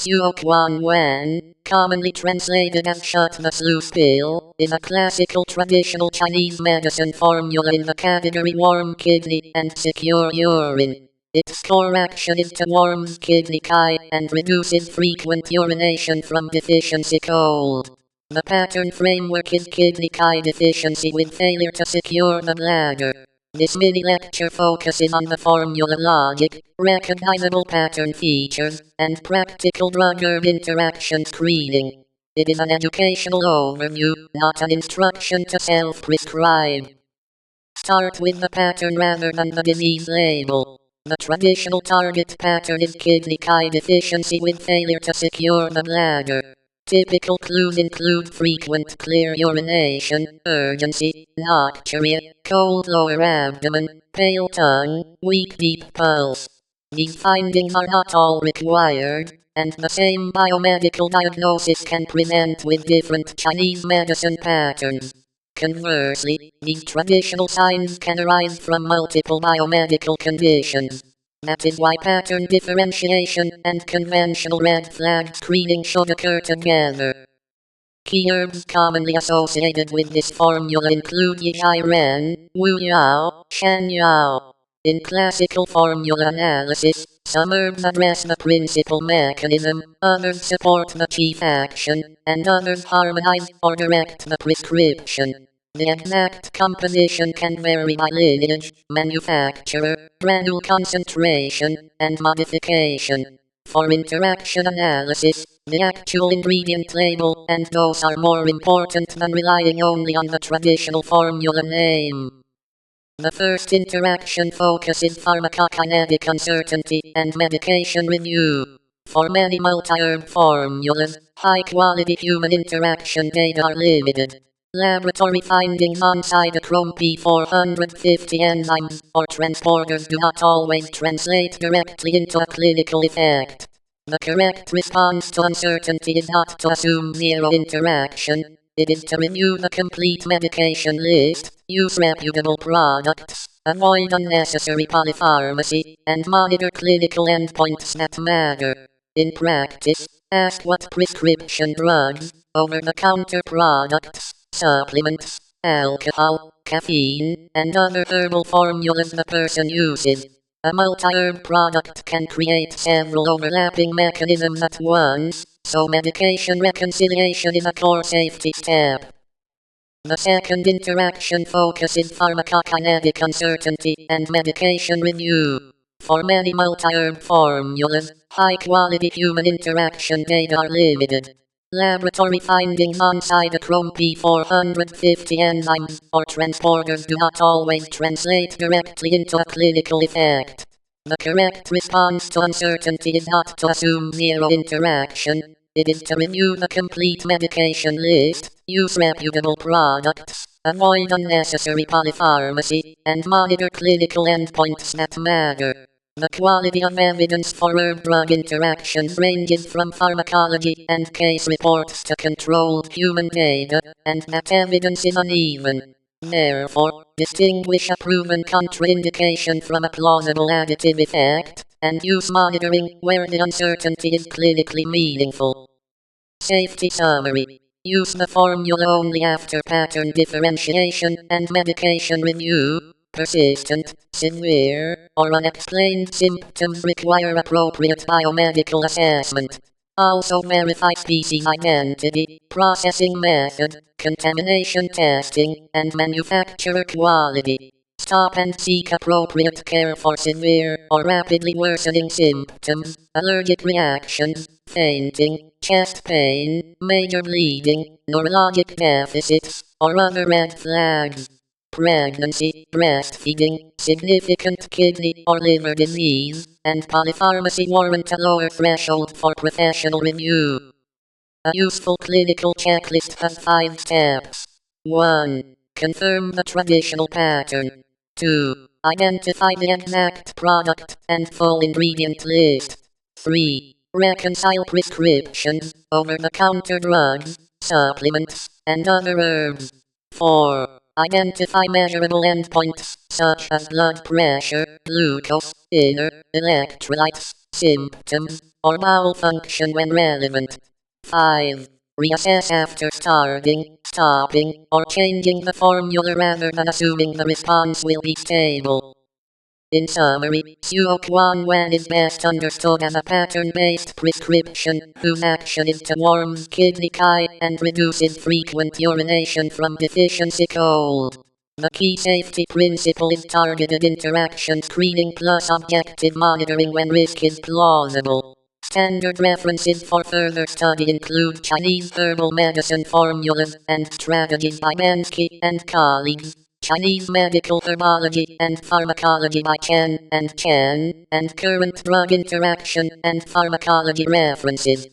Suo Quan Wan, commonly translated as shut the sluice pill, is a classical traditional Chinese medicine formula in the category warm kidney and secure urine. Its core action is to warm kidney qi and reduces frequent urination from deficiency cold. The pattern framework is kidney qi deficiency with failure to secure the bladder. This mini-lecture focuses on the formula logic, recognizable pattern features, and practical drug-herb interaction screening. It is an educational overview, not an instruction to self-prescribe. Start with the pattern rather than the disease label. The traditional target pattern is kidney qi deficiency with failure to secure the bladder. Typical clues include frequent clear urination, urgency, nocturia, cold lower abdomen, pale tongue, weak deep pulse. These findings are not all required, and the same biomedical diagnosis can present with different Chinese medicine patterns. Conversely, these traditional signs can arise from multiple biomedical conditions. That is why pattern differentiation and conventional red flag screening should occur together. Key herbs commonly associated with this formula include Yijai Ren, Wu Yao, Shan Yao. In classical formula analysis, some herbs address the principal mechanism, others support the chief action, and others harmonize or direct the prescription. The exact composition can vary by lineage, manufacturer, granule concentration, and modification. For interaction analysis, the actual ingredient label and dose are more important than relying only on the traditional formula name. The first interaction focuses pharmacokinetic uncertainty and medication review. For many multi-herb formulas, high-quality human interaction data are limited. Laboratory findings on cytochrome P450 enzymes or transporters do not always translate directly into a clinical effect. The correct response to uncertainty is not to assume zero interaction, it is to review the complete medication list, use reputable products, avoid unnecessary polypharmacy, and monitor clinical endpoints that matter. In practice, ask what prescription drugs, over-the-counter products, supplements, alcohol, caffeine, and other herbal formulas the person uses. A multi-herb product can create several overlapping mechanisms at once, so medication reconciliation is a core safety step. The second interaction focuses pharmacokinetic uncertainty and medication review. For many multi-herb formulas, high-quality human interaction data are limited. Laboratory findings on cytochrome P450 enzymes or transporters do not always translate directly into a clinical effect. The correct response to uncertainty is not to assume zero interaction, it is to review the complete medication list, use reputable products, avoid unnecessary polypharmacy, and monitor clinical endpoints that matter. The quality of evidence for herb-drug interactions ranges from pharmacology and case reports to controlled human data, and that evidence is uneven. Therefore, distinguish a proven contraindication from a plausible additive effect, and use monitoring where the uncertainty is clinically meaningful. Safety summary. Use the formula only after pattern differentiation and medication review. Persistent, severe, or unexplained symptoms require appropriate biomedical assessment. Also verify species identity, processing method, contamination testing, and manufacturer quality. Stop and seek appropriate care for severe or rapidly worsening symptoms, allergic reactions, fainting, chest pain, major bleeding, neurologic deficits, or other red flags. Pregnancy, breastfeeding, significant kidney or liver disease, and polypharmacy warrant a lower threshold for professional review. A useful clinical checklist has 5 steps. 1. Confirm the traditional pattern. 2. Identify the exact product and full ingredient list. 3. Reconcile prescriptions, over-the-counter drugs, supplements, and other herbs. 4. Identify measurable endpoints, such as blood pressure, glucose, inner, electrolytes, symptoms, or bowel function when relevant. 5. Reassess after starting, stopping, or changing the formula rather than assuming the response will be stable. In summary, Suo Quan Wan is best understood as a pattern-based prescription whose action is to warm kidney Kai and reduces frequent urination from deficiency cold. The key safety principle is targeted interaction screening plus objective monitoring when risk is plausible. Standard references for further study include Chinese herbal medicine formulas and strategies by Bensky and colleagues, Chinese medical herbology and pharmacology by Chen, and current drug interaction and pharmacology references.